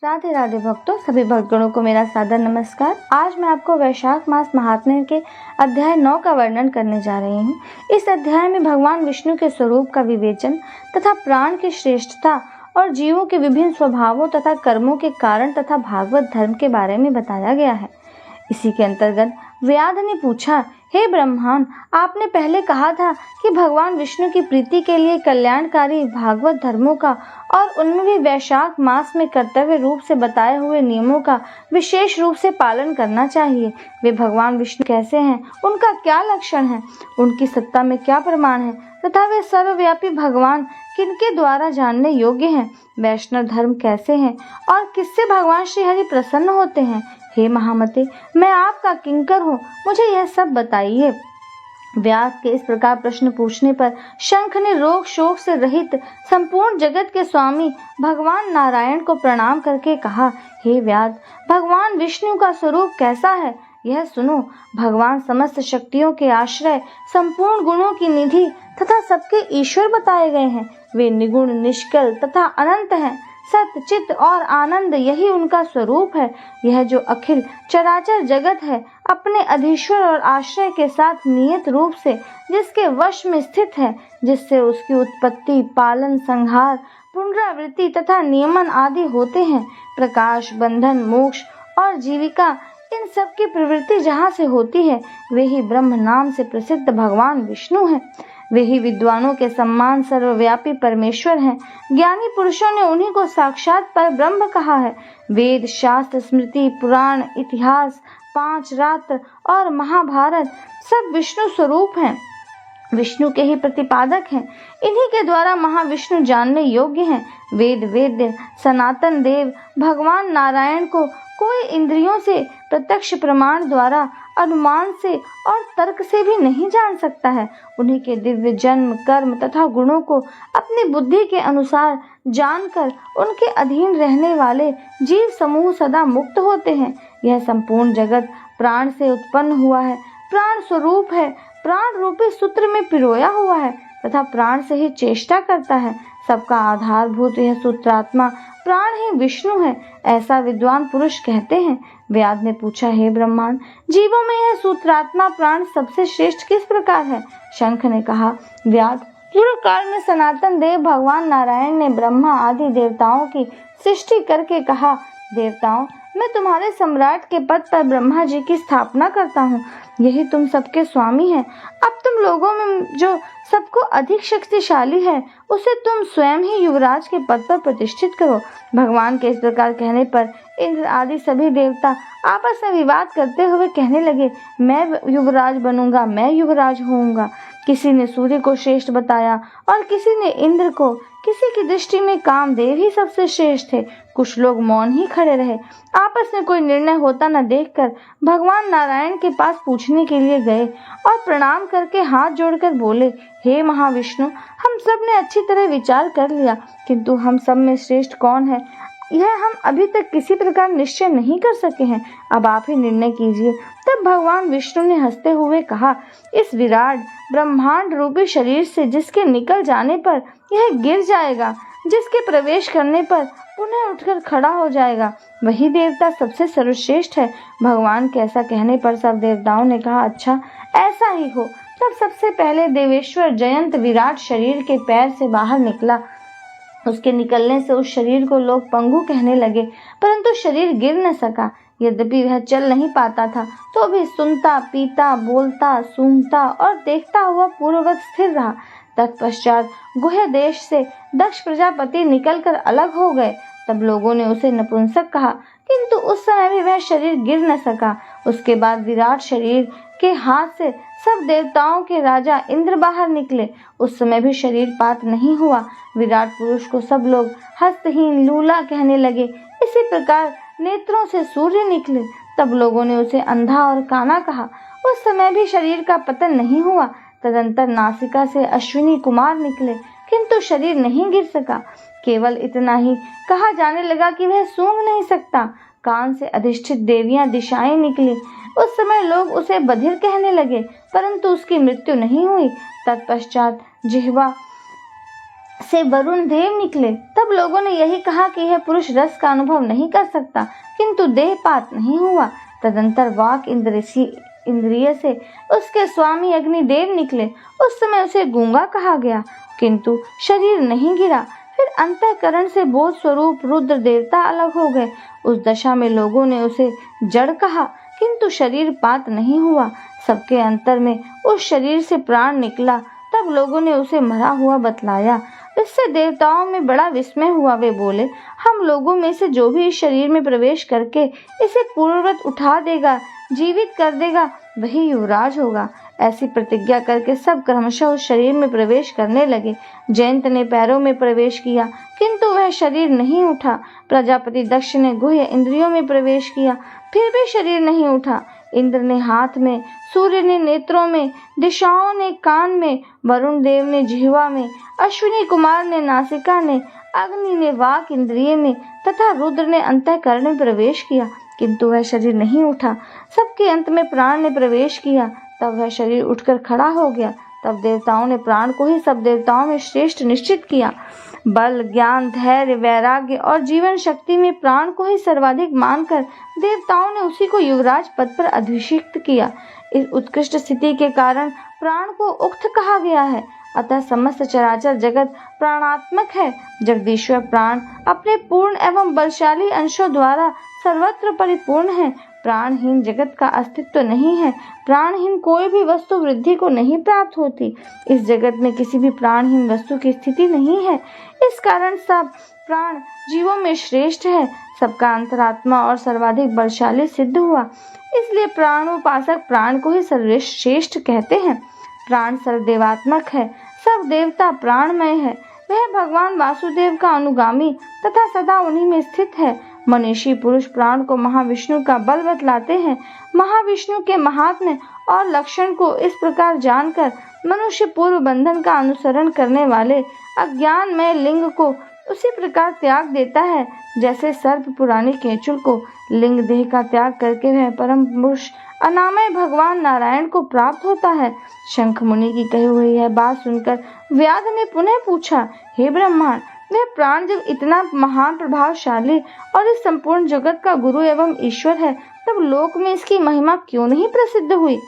राधे राधे भक्तों, सभी भक्तगणों को मेरा सादर नमस्कार। आज मैं आपको वैशाख मास महात्म्य के अध्याय 9 का वर्णन करने जा रही हूँ। इस अध्याय में भगवान विष्णु के स्वरूप का विवेचन तथा प्राण की श्रेष्ठता और जीवों के विभिन्न स्वभावों तथा कर्मों के कारण तथा भागवत धर्म के बारे में बताया गया है। इसी के अंतर्गत व्याध ने पूछा, हे ब्रह्मांड, आपने पहले कहा था कि भगवान विष्णु की प्रीति के लिए कल्याणकारी भागवत धर्मों का और उनमें भी वैशाख मास में कर्तव्य रूप से बताए हुए नियमों का विशेष रूप से पालन करना चाहिए। वे भगवान विष्णु कैसे हैं, उनका क्या लक्षण है, उनकी सत्ता में क्या प्रमाण है तथा वे सर्वव्यापी भगवान किनके द्वारा जानने योग्य हैं, वैष्णव धर्म कैसे हैं और किससे भगवान श्री हरि प्रसन्न होते हैं। हे महामते, मैं आपका किंकर हूँ, मुझे यह सब बताइए। व्यास के इस प्रकार प्रश्न पूछने पर शंख ने रोग शोक से रहित संपूर्ण जगत के स्वामी भगवान नारायण को प्रणाम करके कहा, हे व्यास, भगवान विष्णु का स्वरूप कैसा है यह सुनो। भगवान समस्त शक्तियों के आश्रय, संपूर्ण गुणों की निधि तथा सबके ईश्वर बताए गए हैं। वे निगुण, निष्कल तथा अनंत हैं। सत्य, चित्त और आनंद यही उनका स्वरूप है। यह जो अखिल चराचर जगत है, अपने अधीश्वर और आश्रय के साथ नियत रूप से जिसके वश में स्थित है, जिससे उसकी उत्पत्ति, पालन, संहार, पुनरावृत्ति तथा नियमन आदि होते हैं। प्रकाश, बंधन, मोक्ष और जीविका, इन सब की प्रवृत्ति जहाँ से होती है, वे ही ब्रह्म नाम से प्रसिद्ध भगवान विष्णु हैं। वे ही विद्वानों के सम्मान सर्वव्यापी परमेश्वर हैं। ज्ञानी पुरुषों ने उन्हीं को साक्षात पर ब्रह्म कहा है। वेद, शास्त्र, स्मृति, पुराण, इतिहास, 5 रात्र और महाभारत सब विष्णु स्वरूप हैं, विष्णु के ही प्रतिपादक हैं। इन्हीं के द्वारा महाविष्णु जानने योग्य हैं। वेद वेद्य सनातन देव भगवान नारायण को कोई इंद्रियों से, प्रत्यक्ष प्रमाण द्वारा, अनुमान से और तर्क से भी नहीं जान सकता है। उन्हीं के दिव्य जन्म, कर्म तथा गुणों को अपनी बुद्धि के अनुसार जानकर उनके अधीन रहने वाले जीव समूह सदा मुक्त होते हैं। यह संपूर्ण जगत प्राण से उत्पन्न हुआ है, प्राण स्वरूप है, प्राण रूपी सूत्र में पिरोया हुआ है तथा प्राण से ही चेष्टा करता है। सबका आधारभूत यह सूत्रात्मा प्राण ही विष्णु है, ऐसा विद्वान पुरुष कहते हैं। व्याध ने पूछा, हे ब्रह्मांड, जीवों में यह सूत्रात्मा प्राण सबसे श्रेष्ठ किस प्रकार है। शंख ने कहा, व्याध, पूर्व काल में सनातन देव भगवान नारायण ने ब्रह्मा आदि देवताओं की सृष्टि करके कहा, देवताओं, मैं तुम्हारे सम्राट के पद पर ब्रह्मा जी की स्थापना करता हूँ। यही तुम सबके स्वामी हैं। अब तुम लोगों में जो सबको अधिक शक्तिशाली है, उसे तुम स्वयं ही युवराज के पद पर प्रतिष्ठित करो। भगवान के इस प्रकार कहने पर इंद्र आदि सभी देवता आपस में विवाद करते हुए कहने लगे, मैं युवराज बनूंगा, मैं युवराज होऊंगा। किसी ने सूर्य को श्रेष्ठ बताया और किसी ने इंद्र को। किसी की दृष्टि में कामदेव ही सबसे श्रेष्ठ थे। कुछ लोग मौन ही खड़े रहे। आपस में कोई निर्णय होता न देखकर भगवान नारायण के पास पूछने के लिए गए और प्रणाम करके हाथ जोड़कर बोले, हे महाविष्णु, हम सब ने अच्छी तरह विचार कर लिया, किंतु हम सब में श्रेष्ठ कौन है यह हम अभी तक किसी प्रकार निश्चय नहीं कर सके हैं। अब आप ही निर्णय कीजिए। तब भगवान विष्णु ने हंसते हुए कहा, इस विराट ब्रह्मांड रूपी शरीर से जिसके निकल जाने पर यह गिर जाएगा, जिसके प्रवेश करने पर पुनः उठकर खड़ा हो जाएगा, वही देवता सबसे सर्वश्रेष्ठ है। भगवान के ऐसा कहने पर सब देवताओं ने कहा, अच्छा, ऐसा ही हो। तब सबसे पहले देवेश्वर जयंत विराट शरीर के पैर से बाहर निकला। उसके निकलने से उस शरीर को लोग पंगु कहने लगे, परंतु शरीर गिर न सका। यद्यपि वह चल नहीं पाता था, तो भी सुनता, पीता, बोलता, सूंघता और देखता हुआ पूर्ववत स्थिर रहा। तत्पश्चात गुह्य देश से दक्ष प्रजापति निकलकर अलग हो गए। तब लोगों ने उसे नपुंसक कहा, किंतु उस समय भी वह शरीर गिर न सका। उसके बाद विराट शरीर के हाथ से सब देवताओं के राजा इंद्र बाहर निकले। उस समय भी शरीर पात नहीं हुआ। विराट पुरुष को सब लोग हस्तहीन, लूला कहने लगे। इसी प्रकार नेत्रों से सूर्य निकले। तब लोगों ने उसे अंधा और काना कहा। उस समय भी शरीर का पतन नहीं हुआ। तदंतर नासिका से अश्विनी कुमार निकले, किंतु शरीर नहीं गिर सका। केवल इतना ही कहा जाने लगा कि वह सूंघ नहीं सकता। कान से अधिष्ठित देवियां दिशाएं निकली। उस समय लोग उसे बधिर कहने लगे, परंतु उसकी मृत्यु नहीं हुई। तत्पश्चात जिह्वा से वरुण देव निकले। तब लोगों ने यही कहा कि यह पुरुष रस का अनुभव नहीं कर सकता, किंतु देहपात नहीं हुआ। तदंतर वाक इंद्रिय से उसके स्वामी अग्निदेव निकले। उस समय उसे गूंगा कहा गया, किंतु शरीर नहीं गिरा। फिर अंतःकरण से बोध स्वरूप रुद्र देवता अलग हो गए। उस दशा में लोगों ने उसे जड़ कहा, किंतु शरीर पात नहीं हुआ। सबके अंतर में उस शरीर से प्राण निकला। तब लोगों ने उसे मरा हुआ बतलाया। इससे देवताओं में बड़ा विस्मय हुआ। वे बोले, हम लोगों में से जो भी इस शरीर में प्रवेश करके इसे पूर्ववत उठा देगा, जीवित कर देगा, वही युवराज होगा। ऐसी प्रतिज्ञा करके सब क्रमशः उस शरीर में प्रवेश करने लगे। जयंत ने पैरों में प्रवेश किया, किंतु वह शरीर नहीं उठा। प्रजापति दक्ष ने गुह्य इंद्रियों में प्रवेश किया, फिर भी शरीर नहीं उठा। इंद्र ने हाथ में, सूर्य ने नेत्रों में, दिशाओं ने कान में, वरुण देव ने जिह्वा में, अश्विनी कुमार ने नासिका में, अग्नि ने वाक इंद्रिय में तथा रुद्र ने अंतःकरण में प्रवेश किया, किंतु वह शरीर नहीं उठा। सबके अंत में प्राण ने प्रवेश किया, तब वह शरीर उठकर खड़ा हो गया। तब देवताओं ने प्राण को ही सब देवताओं में श्रेष्ठ निश्चित किया। बल, ज्ञान, धैर्य, वैराग्य और जीवन शक्ति में प्राण को ही सर्वाधिक मानकर देवताओं ने उसी को युवराज पद पर अभिषिक्त किया। इस उत्कृष्ट स्थिति के कारण प्राण को उक्त कहा गया है। अतः समस्त चराचर जगत प्राणात्मक है। जगदीश्वर प्राण अपने पूर्ण एवं बलशाली अंशों द्वारा सर्वत्र परिपूर्ण है। प्राणहीन जगत का अस्तित्व नहीं है। प्राणहीन कोई भी वस्तु वृद्धि को नहीं प्राप्त होती। इस जगत में किसी भी प्राणहीन वस्तु की स्थिति नहीं है। इस कारण सब प्राण जीवों में श्रेष्ठ है। सबका अंतरात्मा और सर्वाधिक बलशाली सिद्ध हुआ। इसलिए प्राणोपासक प्राण को ही सर्वश्रेष्ठ कहते हैं। प्राण सर्वदेवात्मक है। सब देवता प्राणमय है। वह भगवान वासुदेव का अनुगामी तथा सदा उन्हीं में स्थित है। मनीषी पुरुष प्राण को महाविष्णु का बल बतलाते हैं। महाविष्णु के महात्म्य और लक्षण को इस प्रकार जानकर मनुष्य पूर्व बंधन का अनुसरण करने वाले अज्ञानमय लिंग को उसी प्रकार त्याग देता है, जैसे सर्प पुरानी केंचुल को लिंग देह का त्याग करके वह परम पुरुष अनामय भगवान नारायण को प्राप्त होता है। शंख मुनि की कही हुई यह बात सुनकर व्याध ने पुनः पूछा, हे ब्रह्मांड, वह प्राण जब इतना महान प्रभावशाली और इस संपूर्ण जगत का गुरु एवं ईश्वर है, तब लोक में इसकी महिमा क्यों नहीं प्रसिद्ध हुई?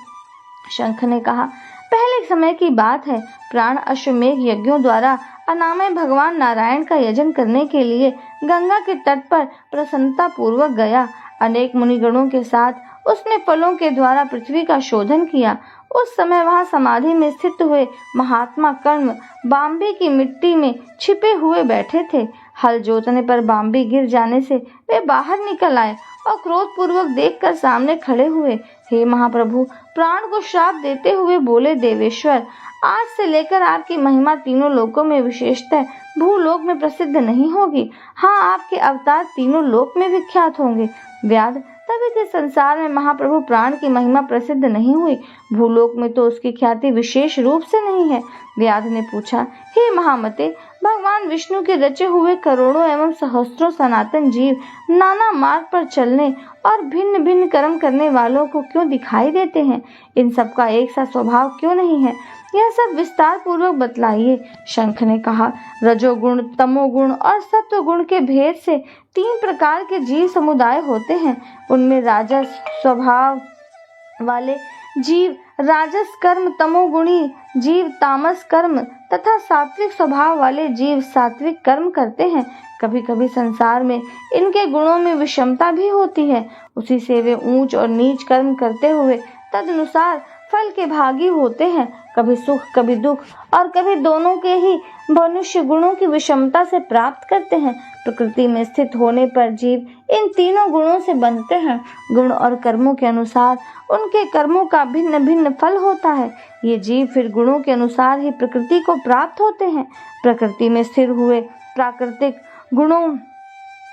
शंख ने कहा, पहले समय की बात है। प्राण अश्वमेघ यज्ञों द्वारा अनामय भगवान नारायण का यजन करने के लिए गंगा के तट पर प्रसन्नता पूर्वक गया। अनेक मुनिगणों के साथ उसने फलों के द्वारा पृथ्वी का शोधन किया। उस समय वहां समाधि में स्थित हुए महात्मा कर्म बाम्बी की मिट्टी में छिपे हुए बैठे थे। हल जोतने पर बाम्बी गिर जाने से वे बाहर निकल आए और क्रोध पूर्वक देखकर सामने खड़े हुए। हे महाप्रभु, प्राण को श्राप देते हुए बोले, देवेश्वर, आज से लेकर आपकी महिमा तीनों लोकों में विशेषतः भूलोक में प्रसिद्ध नहीं होगी। हाँ, आपके अवतार तीनों लोक में विख्यात होंगे। व्याध, तभी से संसार में महाप्रभु प्राण की महिमा प्रसिद्ध नहीं हुई। भूलोक में तो उसकी ख्याति विशेष रूप से नहीं है। व्याध ने पूछा, हे महामते, भगवान विष्णु के रचे हुए करोड़ों एवं सहस्त्रों सनातन जीव नाना मार्ग पर चलने और भिन्न भिन्न कर्म करने वालों को क्यों दिखाई देते हैं? इन सब का एक सा स्वभाव क्यों नहीं है? यह सब विस्तार पूर्वक बतलाइए। शंख ने कहा, रजोगुण, तमोगुण और सत्वगुण के भेद से 3 प्रकार के जीव समुदाय होते हैं। उनमें राजस स्वभाव वाले जीव राजस कर्म, तमोगुणी जीव तामस कर्म तथा सात्विक स्वभाव वाले जीव सात्विक कर्म करते हैं। कभी कभी संसार में इनके गुणों में विषमता भी होती है। उसी से वे ऊंच और नीच कर्म करते हुए तदनुसार फल के भागी होते हैं। कभी सुख, कभी दुख और कभी दोनों के ही मनुष्य गुणों की विषमता से प्राप्त करते हैं। प्रकृति में स्थित होने पर जीव इन तीनों गुणों से बनते हैं। गुण और कर्मों के अनुसार उनके कर्मों का भिन्न भिन्न फल होता है। ये जीव फिर गुणों के अनुसार ही प्रकृति को प्राप्त होते हैं। प्रकृति में स्थिर हुए प्राकृतिक गुणों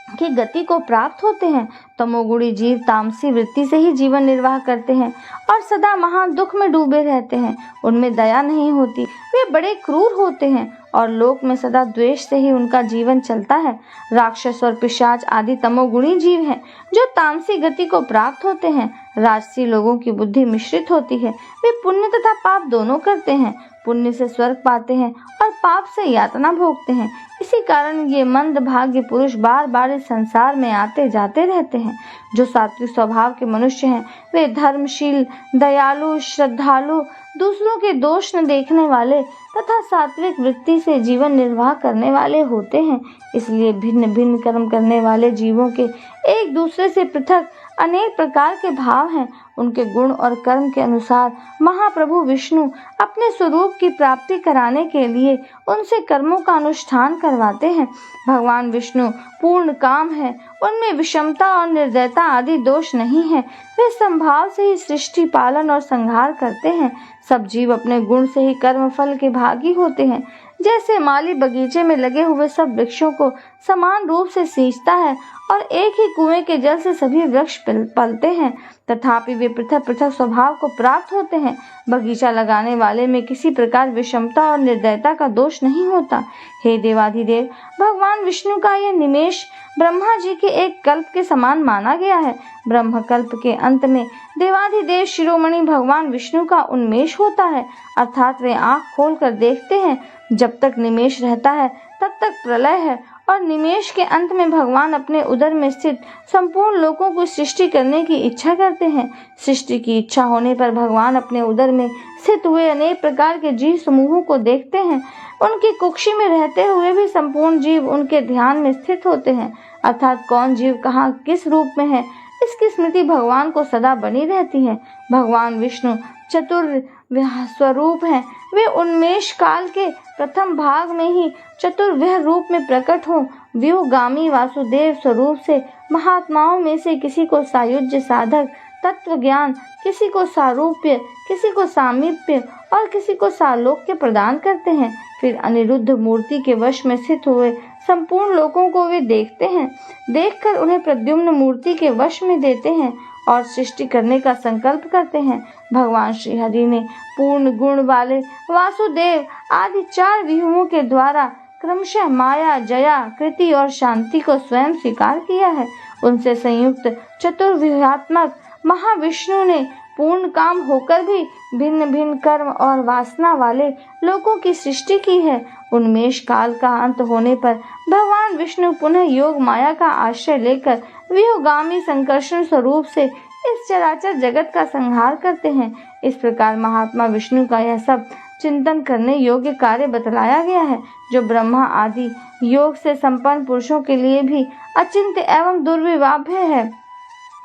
की गति को प्राप्त होते हैं। तमोगुणी जीव तामसी वृत्ति से ही जीवन निर्वाह करते हैं और सदा महान दुख में डूबे रहते हैं। उनमें दया नहीं होती, वे बड़े क्रूर होते हैं और लोक में सदा द्वेष से ही उनका जीवन चलता है। राक्षस और पिशाच आदि तमोगुणी जीव हैं जो तामसी गति को प्राप्त होते हैं। राजसी लोगों की बुद्धि मिश्रित होती है, वे पुण्य तथा पाप दोनों करते हैं। पुण्य से स्वर्ग पाते हैं और पाप से यातना भोगते हैं। इसी कारण ये मंद भाग्य पुरुष बार बार इस संसार में आते जाते रहते हैं। जो सात्विक स्वभाव के मनुष्य हैं वे धर्मशील, दयालु, श्रद्धालु, दूसरों के दोष न देखने वाले तथा सात्विक वृत्ति से जीवन निर्वाह करने वाले होते हैं। इसलिए भिन्न भिन्न कर्म करने वाले जीवों के एक दूसरे से पृथक अनेक प्रकार के भाव हैं। उनके गुण और कर्म के अनुसार महाप्रभु विष्णु अपने स्वरूप की प्राप्ति कराने के लिए उनसे कर्मों का अनुष्ठान करवाते हैं। भगवान विष्णु पूर्ण काम है, उनमें विषमता और निर्दयता आदि दोष नहीं है। वे संभाव से ही सृष्टि, पालन और संहार करते हैं। सब जीव अपने गुण से ही कर्म फल के भागी होते हैं। जैसे माली बगीचे में लगे हुए सब वृक्षों को समान रूप से सींचता है और एक ही कुएं के जल से सभी वृक्ष पलते हैं, तथापि वे पृथक पृथक स्वभाव को प्राप्त होते हैं। बगीचा लगाने वाले में किसी प्रकार विषमता और निर्दयता का दोष नहीं होता। हे देवाधिदेव, भगवान विष्णु का यह निमेष ब्रह्मा जी के एक कल्प के समान माना गया है। ब्रह्म कल्प के अंत में देवाधिदेव शिरोमणि भगवान विष्णु का उन्मेष होता है, अर्थात वे आंख खोल कर देखते हैं। जब तक निमेष रहता है तब तक प्रलय है और निमेष के अंत में भगवान अपने उदर में स्थित संपूर्ण लोकों को सृष्टि करने की इच्छा करते हैं। सृष्टि की इच्छा होने पर भगवान अपने उदर में स्थित हुए अनेक प्रकार के जीव समूहों को देखते हैं। उनकी कुक्षी में रहते हुए भी संपूर्ण जीव उनके ध्यान में स्थित होते हैं, अर्थात कौन जीव कहाँ किस रूप में है इसकी स्मृति भगवान को सदा बनी रहती है। भगवान विष्णु चतुर स्वरूप हैं। वे उन्मेष काल के प्रथम भाग में ही चतुर्विह रूप में प्रकट हो व्यूहगामी वासुदेव स्वरूप से महात्माओं में से किसी को सायुज्य साधक तत्व ज्ञान, किसी को सारूप्य, किसी को सामीप्य और किसी को सालोक्य प्रदान करते हैं। फिर अनिरुद्ध मूर्ति के वश में स्थित हुए संपूर्ण लोगों को वे देखते हैं। देखकर उन्हें प्रद्युम्न मूर्ति के वश में देते हैं और सृष्टि करने का संकल्प करते हैं। भगवान श्री हरि ने पूर्ण गुण वाले वासुदेव आदि 4 व्यूहों के द्वारा क्रमशः माया, जया, कृति और शांति को स्वयं स्वीकार किया है। उनसे संयुक्त चतुर्व्यूहात्मक महाविष्णु ने पूर्ण काम होकर भी भिन्न भिन्न कर्म और वासना वाले लोगों की सृष्टि की है। उन्मेष काल का अंत होने पर भगवान विष्णु पुनः योग माया का आश्रय लेकर व्यूहगामी संकर्षण स्वरूप से इस चराचर जगत का संहार करते हैं। इस प्रकार महात्मा विष्णु का यह सब चिंतन करने योग्य कार्य बतलाया गया है, जो ब्रह्मा आदि योग से संपन्न पुरुषों के लिए भी अचिंत्य एवं दुर्विवाभ्य है।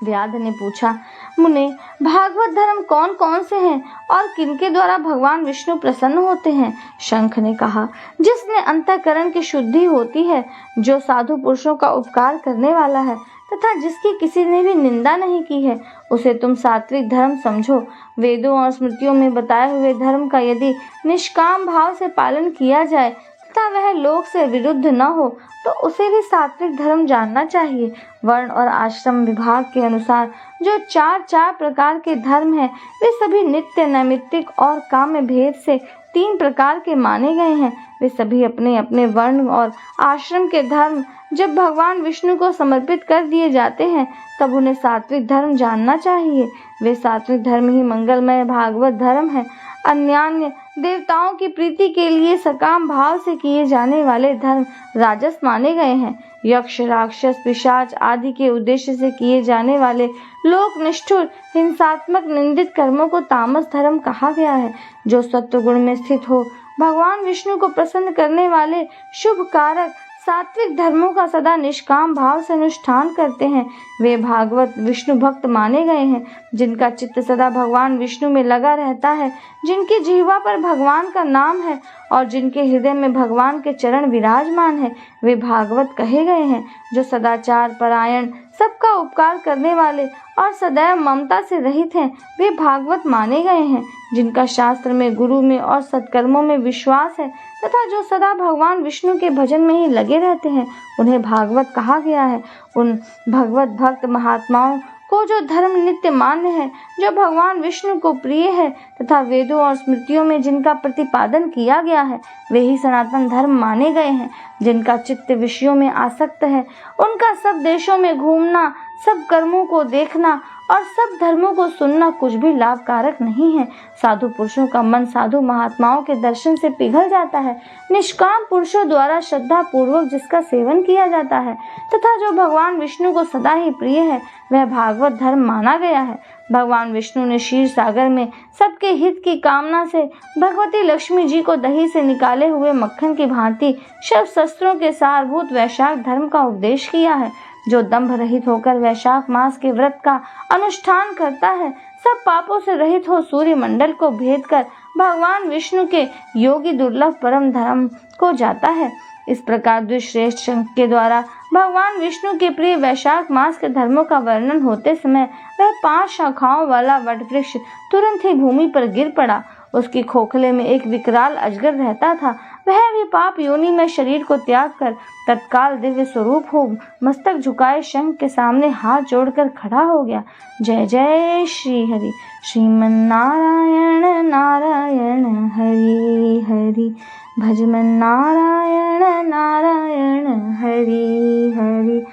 व्याध ने पूछा, मुने, भागवत धर्म कौन कौन से हैं और किनके द्वारा भगवान विष्णु प्रसन्न होते हैं? शंख ने कहा, जिसमें अंतःकरण की शुद्धि होती है, जो साधु पुरुषों का उपकार करने वाला है तथा जिसकी किसी ने भी निंदा नहीं की है, उसे तुम सात्विक धर्म समझो। वेदों और स्मृतियों में बताए हुए धर्म का यदि निष्काम भाव से पालन किया जाए तथा वह लोक से विरुद्ध न हो तो उसे भी सात्विक धर्म जानना चाहिए। वर्ण और आश्रम विभाग के अनुसार जो 4 प्रकार के धर्म हैं, वे सभी नित्य, नैमित्तिक और काम्य भेद से 3 प्रकार के माने गए हैं। वे सभी अपने अपने वर्ण और आश्रम के धर्म जब भगवान विष्णु को समर्पित कर दिए जाते हैं तब उन्हें सात्विक धर्म जानना चाहिए। वे सात्विक धर्म ही मंगलमय भागवत धर्म है। अन्यान्य देवताओं की प्रीति के लिए सकाम भाव से किए जाने वाले धर्म राजस माने गए हैं। यक्ष, राक्षस, पिशाच आदि के उद्देश्य से किए जाने वाले लोक निष्ठुर, हिंसात्मक, निंदित कर्मों को तामस धर्म कहा गया है। जो सत्व गुण में स्थित हो भगवान विष्णु को प्रसन्न करने वाले शुभ कारक सात्विक धर्मों का सदा निष्काम भाव से अनुष्ठान करते हैं, वे भागवत विष्णु भक्त माने गए हैं। जिनका चित्त सदा भगवान विष्णु में लगा रहता है, जिनकी जिह्वा पर भगवान का नाम है और जिनके हृदय में भगवान के चरण विराजमान है, वे भागवत कहे गए हैं। जो सदाचार परायण, सबका उपकार करने वाले और सदैव ममता से रहित हैं, वे भागवत माने गए हैं। जिनका शास्त्र में, गुरु में और सत्कर्मों में विश्वास है तथा जो सदा भगवान विष्णु के भजन में ही लगे रहते हैं, उन्हें भागवत कहा गया है। उन भगवत भक्त महात्माओं को जो धर्म नित्य मान्य है, जो भगवान विष्णु को प्रिय है तथा वेदों और स्मृतियों में जिनका प्रतिपादन किया गया है, वे ही सनातन धर्म माने गए हैं। जिनका चित्त विषयों में आसक्त है, उनका सब देशों में घूमना, सब कर्मों को देखना और सब धर्मों को सुनना कुछ भी लाभकारक नहीं है। साधु पुरुषों का मन साधु महात्माओं के दर्शन से पिघल जाता है। निष्काम पुरुषों द्वारा श्रद्धा पूर्वक जिसका सेवन किया जाता है तथा जो भगवान विष्णु को सदा ही प्रिय है, वह भागवत धर्म माना गया है। भगवान विष्णु ने क्षीर सागर में सबके हित की कामना से भगवती लक्ष्मी जी को दही से निकाले हुए मक्खन की भांति शस्त्र शस्त्रों के सारभूत वैशाख धर्म का उपदेश किया है। जो दंभ रहित होकर वैशाख मास के व्रत का अनुष्ठान करता है, सब पापों से रहित हो सूर्य मंडल को भेद कर भगवान विष्णु के योगी दुर्लभ परम धाम को जाता है। इस प्रकार द्विश्रेष्ठ शंख के द्वारा भगवान विष्णु के प्रिय वैशाख मास के धर्मों का वर्णन होते समय वह 5 शाखाओं वाला वटवृक्ष तुरंत ही भूमि पर गिर पड़ा। उसकी खोखले में एक विकराल अजगर रहता था। वह भी पाप योनि में शरीर को त्याग कर तत्काल दिव्य स्वरूप हो मस्तक झुकाए शंख के सामने हाथ जोड़कर खड़ा हो गया। जय जय श्री हरि, श्रीमन नारायण नारायण हरि हरि, भजमन नारायण नारायण हरि हरि,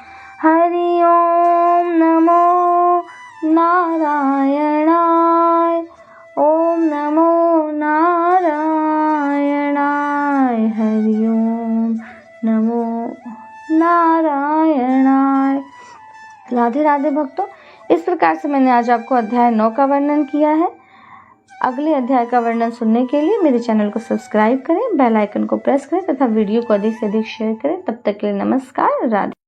हरि ओम नमो नारायणाय, ओम नमो नारायणाय, हरि ओम नमो नारायणाय। राधे राधे भक्तों, इस प्रकार से मैंने आज आपको अध्याय 9 का वर्णन किया है। अगले अध्याय का वर्णन सुनने के लिए मेरे चैनल को सब्सक्राइब करें, बेल आइकन को प्रेस करें तथा वीडियो को अधिक से अधिक शेयर करें। तब तक के लिए नमस्कार, राधे।